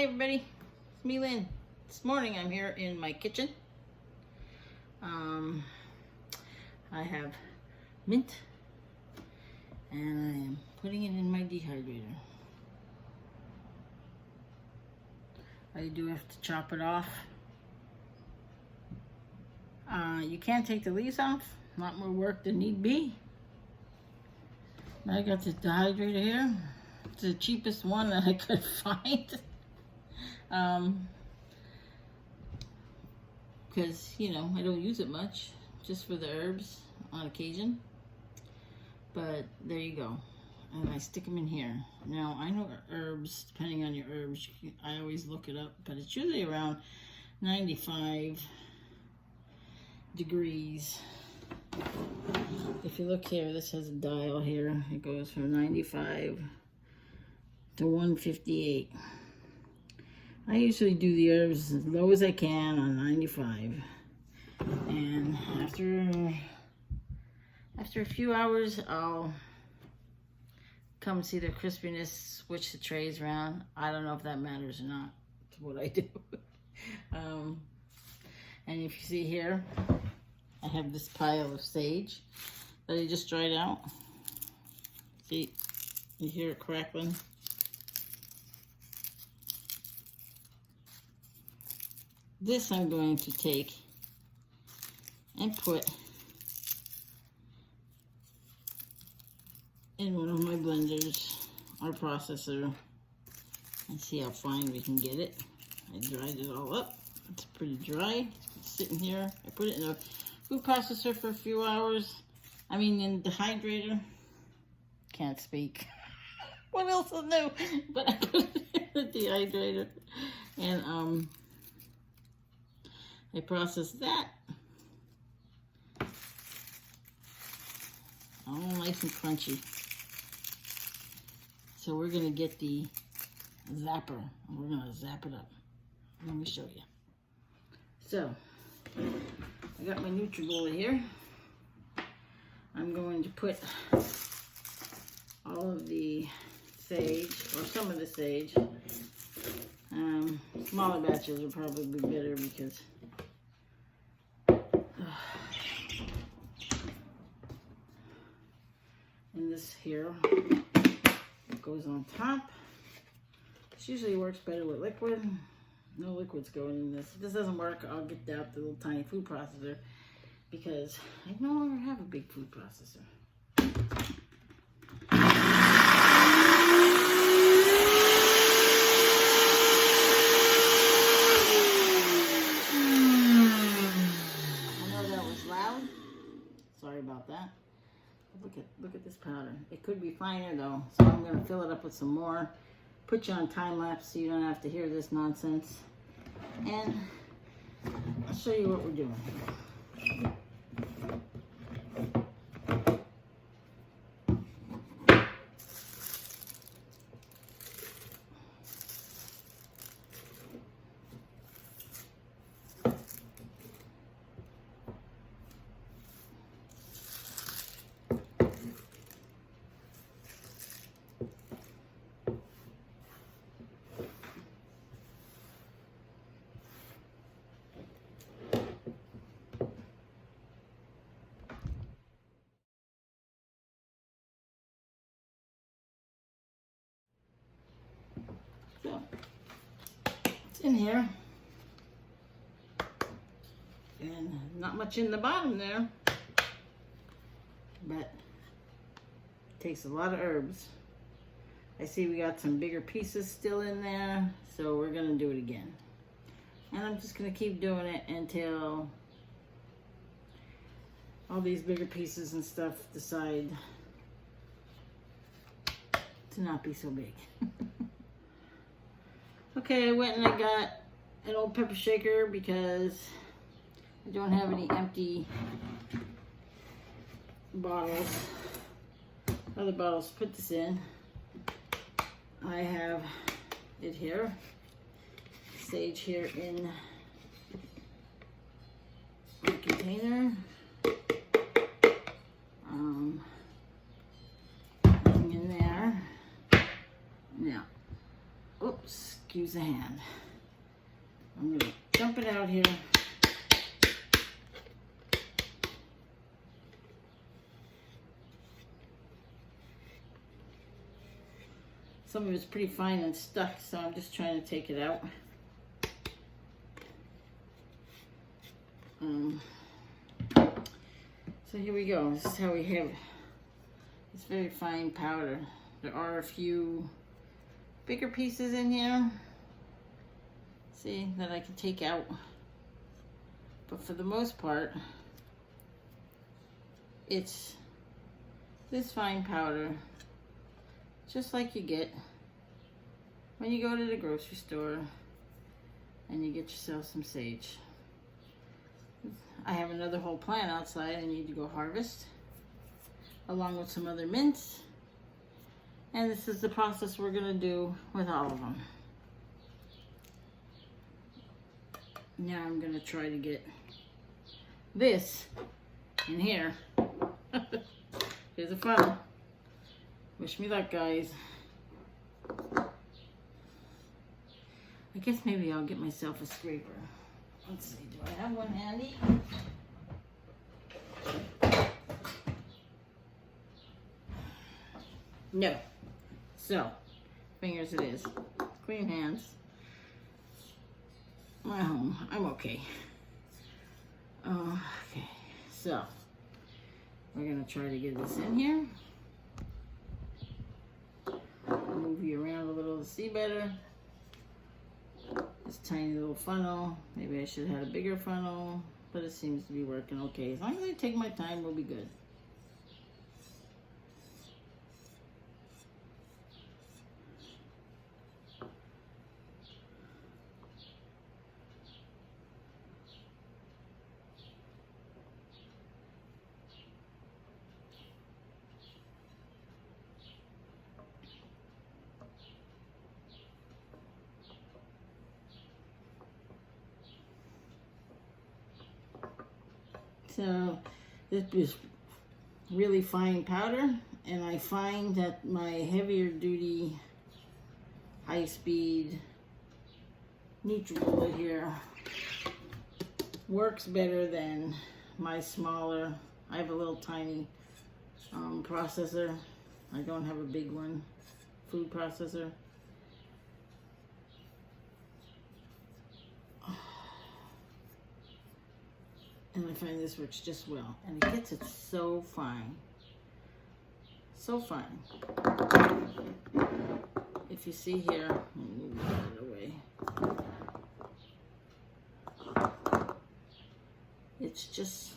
Hi everybody, it's me, Lynn. This morning I'm here in my kitchen. I have mint and I am putting it in my dehydrator. I do have to chop it off. You can't take the leaves off, not more work than need be. I got this dehydrator here. It's the cheapest one that I could find. Because, you know, I don't use it much, just for the herbs on occasion. But there you go. And I stick them in here. Now, I know herbs, depending on your herbs, I always look it up, but it's usually around 95 degrees. If you look here, this has a dial here. It goes from 95 to 158. I usually do the herbs as low as I can on 95. And after a few hours, I'll come see the crispiness, switch the trays around. I don't know if that matters or not. It's what I do. And if you see here, I have this pile of sage that I just dried out. See, you hear it crackling? This I'm going to take and put in one of my blenders or processor and see how fine we can get it. I dried it all up. It's pretty dry. It's sitting here. I put it in a food processor for a few hours. I mean, in the dehydrator. Can't speak. What else is new? But I put it in the dehydrator. And I processed that. All nice and crunchy. So we're gonna get the zapper and we're gonna zap it up. Let me show you. So, I got my Nutribullet here. I'm going to put all of the sage, or some of the sage. Smaller batches are probably better because and this here goes on top. This usually works better with liquid. No liquids going in this. If this doesn't work, I'll get out the little tiny food processor because I no longer have a big food processor. I know that was loud. Sorry about that. Look at this powder. It could be finer though, so I'm going to fill it up with some more. Put you on time lapse so you don't have to hear this nonsense. And I'll show you what we're doing. So, it's in here. And not much in the bottom there. But it takes a lot of herbs. I see we got some bigger pieces still in there, so we're gonna do it again. And I'm just gonna keep doing it until all these bigger pieces and stuff decide to not be so big. Okay, I went and I got an old pepper shaker because I don't have any empty bottles, other bottles to put this in. I have it here, sage here in the container. Nothing in there. Now, oops, excuse the hand. I'm gonna dump it out here. Some of it's pretty fine and stuck, so I'm just trying to take it out. So here we go. This is how we have this very fine powder. There are a few bigger pieces in here, see, that I can take out. But for the most part, it's this fine powder, just like you get when you go to the grocery store and you get yourself some sage. I have another whole plant outside I need to go harvest, along with some other mints. And this is the process we're gonna do with all of them. Now I'm gonna try to get this in here. Here's a funnel. Wish me luck, guys. I guess maybe I'll get myself a scraper. Let's see, do I have one handy? No. So, fingers it is. Clean hands. My home. I'm okay. Okay, so we're gonna try to get this in here. Move you around a little to see better. This tiny little funnel. Maybe I should have had a bigger funnel, but it seems to be working okay. As long as I take my time, we'll be good. So this is really fine powder, and I find that my heavier duty, high speed NutriBullet here works better than my smaller. I have a little tiny processor. I don't have a big one, food processor. And I find this works just well. And it gets it so fine. So fine. If you see here, let me move that away. It's just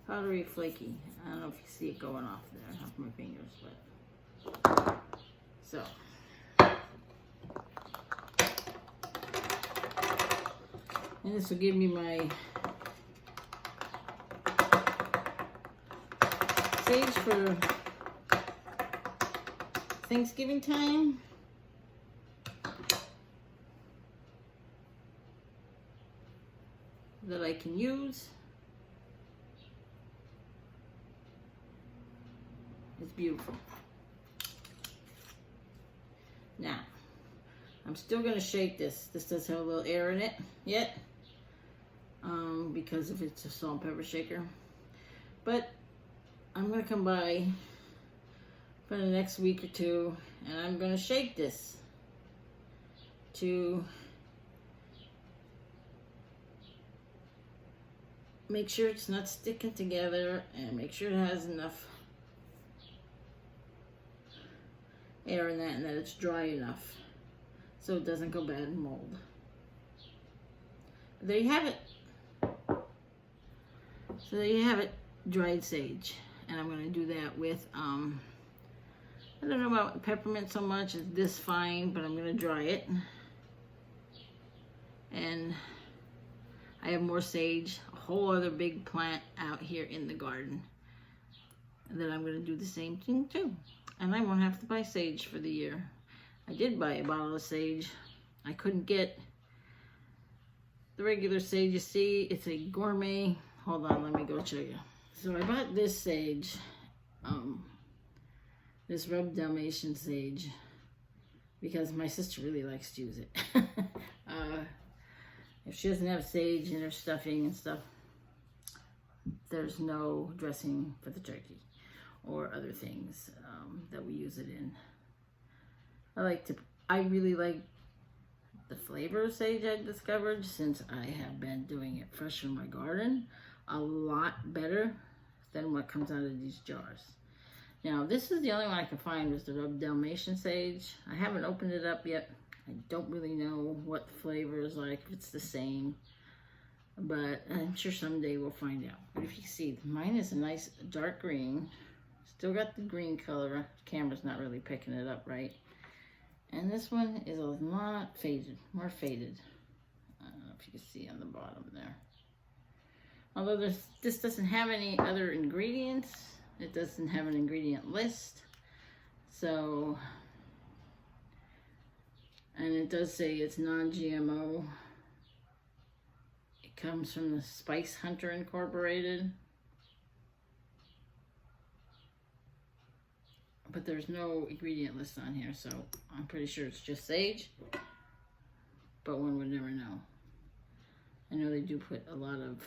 powdery flaky. I don't know if you see it going off there off my fingers, but so. And this will give me my sage for Thanksgiving time. That I can use. It's beautiful. Now, I'm still going to shake this. This does have a little air in it yet. Because if it's a salt and pepper shaker. But I'm going to come by for the next week or two, and I'm going to shake this to make sure it's not sticking together and make sure it has enough air in that and that it's dry enough so it doesn't go bad and mold. But there you have it. So there you have it, dried sage. And I'm going to do that with, I don't know about peppermint so much, it's this fine, but I'm going to dry it. And I have more sage, a whole other big plant out here in the garden that I'm going to do the same thing too. And I won't have to buy sage for the year. I did buy a bottle of sage. I couldn't get the regular sage. You see, it's a gourmet. Hold on, let me go show you. So I bought this sage this rubbed Dalmatian sage because my sister really likes to use it. If she doesn't have sage in her stuffing and stuff, there's no dressing for the turkey or other things that we use it in. I really like the flavor of sage I discovered since I have been doing it fresh from my garden a lot better than what comes out of these jars. Now, this is the only one I can find was the rubbed Dalmatian sage. I haven't opened it up yet. I don't really know what the flavor is like, if it's the same, but I'm sure someday we'll find out. But if you can see, mine is a nice dark green. Still got the green color. The camera's not really picking it up right. And this one is a lot faded, more faded. I don't know if you can see on the bottom there. Although this doesn't have any other ingredients. It doesn't have an ingredient list. So, and it does say it's non-GMO. It comes from the Spice Hunter Incorporated. But there's no ingredient list on here, so I'm pretty sure it's just sage. But one would never know. I know they do put a lot of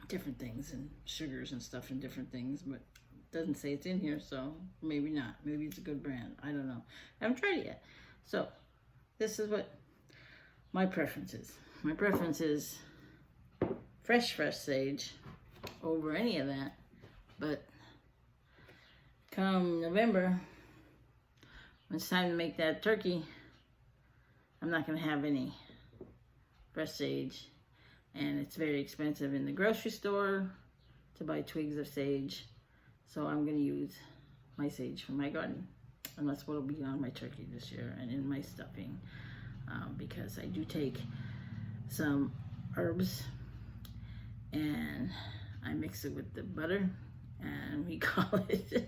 different things and sugars and stuff in different things, but it doesn't say it's in here, so maybe not. Maybe it's a good brand. I don't know. I haven't tried it yet. So this is what my preference is. My preference is fresh sage over any of that. But come November, when it's time to make that turkey, I'm not going to have any fresh sage. And it's very expensive in the grocery store to buy twigs of sage. So I'm going to use my sage from my garden. And that's what will be on my turkey this year and in my stuffing. Because I do take some herbs and I mix it with the butter. And we call it,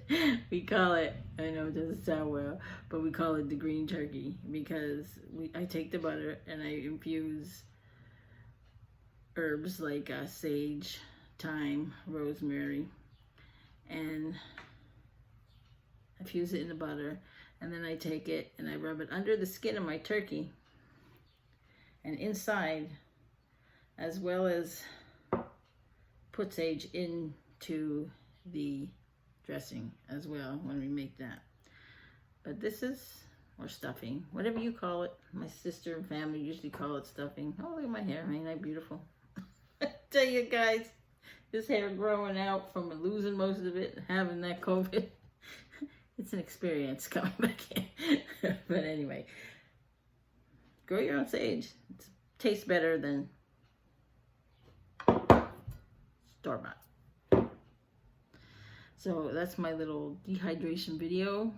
I know it doesn't sound well, but we call it the green turkey. Because I take the butter and I infuse herbs like sage, thyme, rosemary, and I fuse it in the butter, and then I take it and I rub it under the skin of my turkey and inside, as well as put sage into the dressing as well when we make that. But this is, or stuffing, whatever you call it. My sister and family usually call it stuffing. Oh, look at my hair, ain't that beautiful? Tell you guys, this hair growing out from losing most of it, having that COVID, it's an experience coming back in. But anyway, grow your own sage. It tastes better than store-bought. So that's my little dehydration video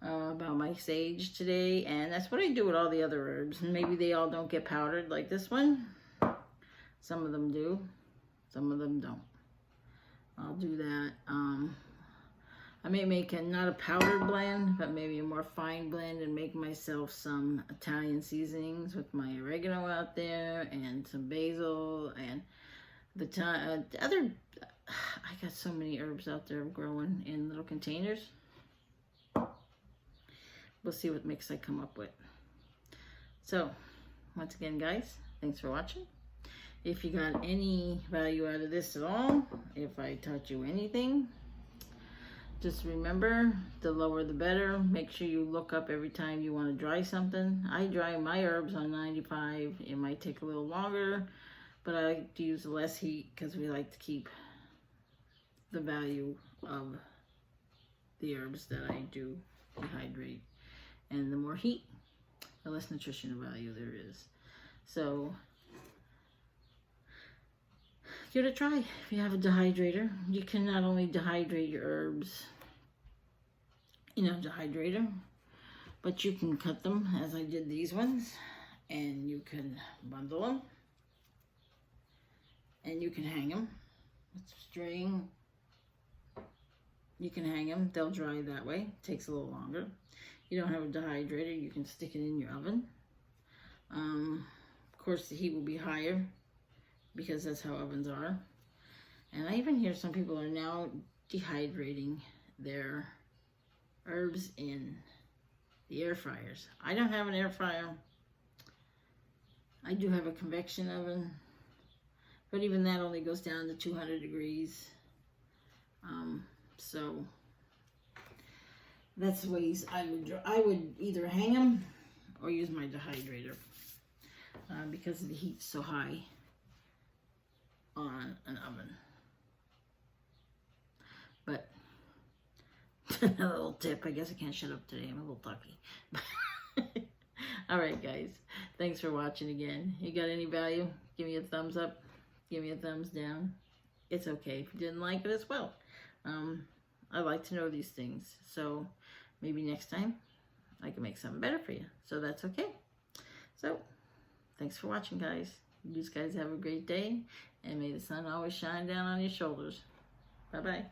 about my sage today. And that's what I do with all the other herbs. And maybe they all don't get powdered like this one. Some of them do, some of them don't. I'll do that. I may make not a powdered blend, but maybe a more fine blend and make myself some Italian seasonings with my oregano out there and some basil and the other. I got so many herbs out there growing in little containers. We'll see what mix I come up with. So, once again, guys, thanks for watching. If you got any value out of this at all, if I taught you anything, just remember, the lower the better. Make sure you look up every time you want to dry something. I dry my herbs on 95. It might take a little longer, but I like to use less heat because we like to keep the value of the herbs that I do dehydrate. And the more heat, the less nutritional value there is. So give it a try. If you have a dehydrator, you can not only dehydrate your herbs in a dehydrator, but you can cut them as I did these ones, and you can bundle them, and you can hang them with string. You can hang them. They'll dry that way. It takes a little longer. You don't have a dehydrator, you can stick it in your oven. Of course, the heat will be higher because that's how ovens are. And I even hear some people are now dehydrating their herbs in the air fryers. I don't have an air fryer. I do have a convection oven, but even that only goes down to 200 degrees. So that's the ways I would either hang them or use my dehydrator because the heat's so high on an oven. But another little tip, I guess I can't shut up today, I'm a little talky. Alright guys, thanks for watching again. You got any value? Give me a thumbs up, give me a thumbs down. It's okay if you didn't like it as well. I like to know these things, so maybe next time I can make something better for you. So that's okay. So, thanks for watching, guys. You guys have a great day, and may the sun always shine down on your shoulders. Bye-bye.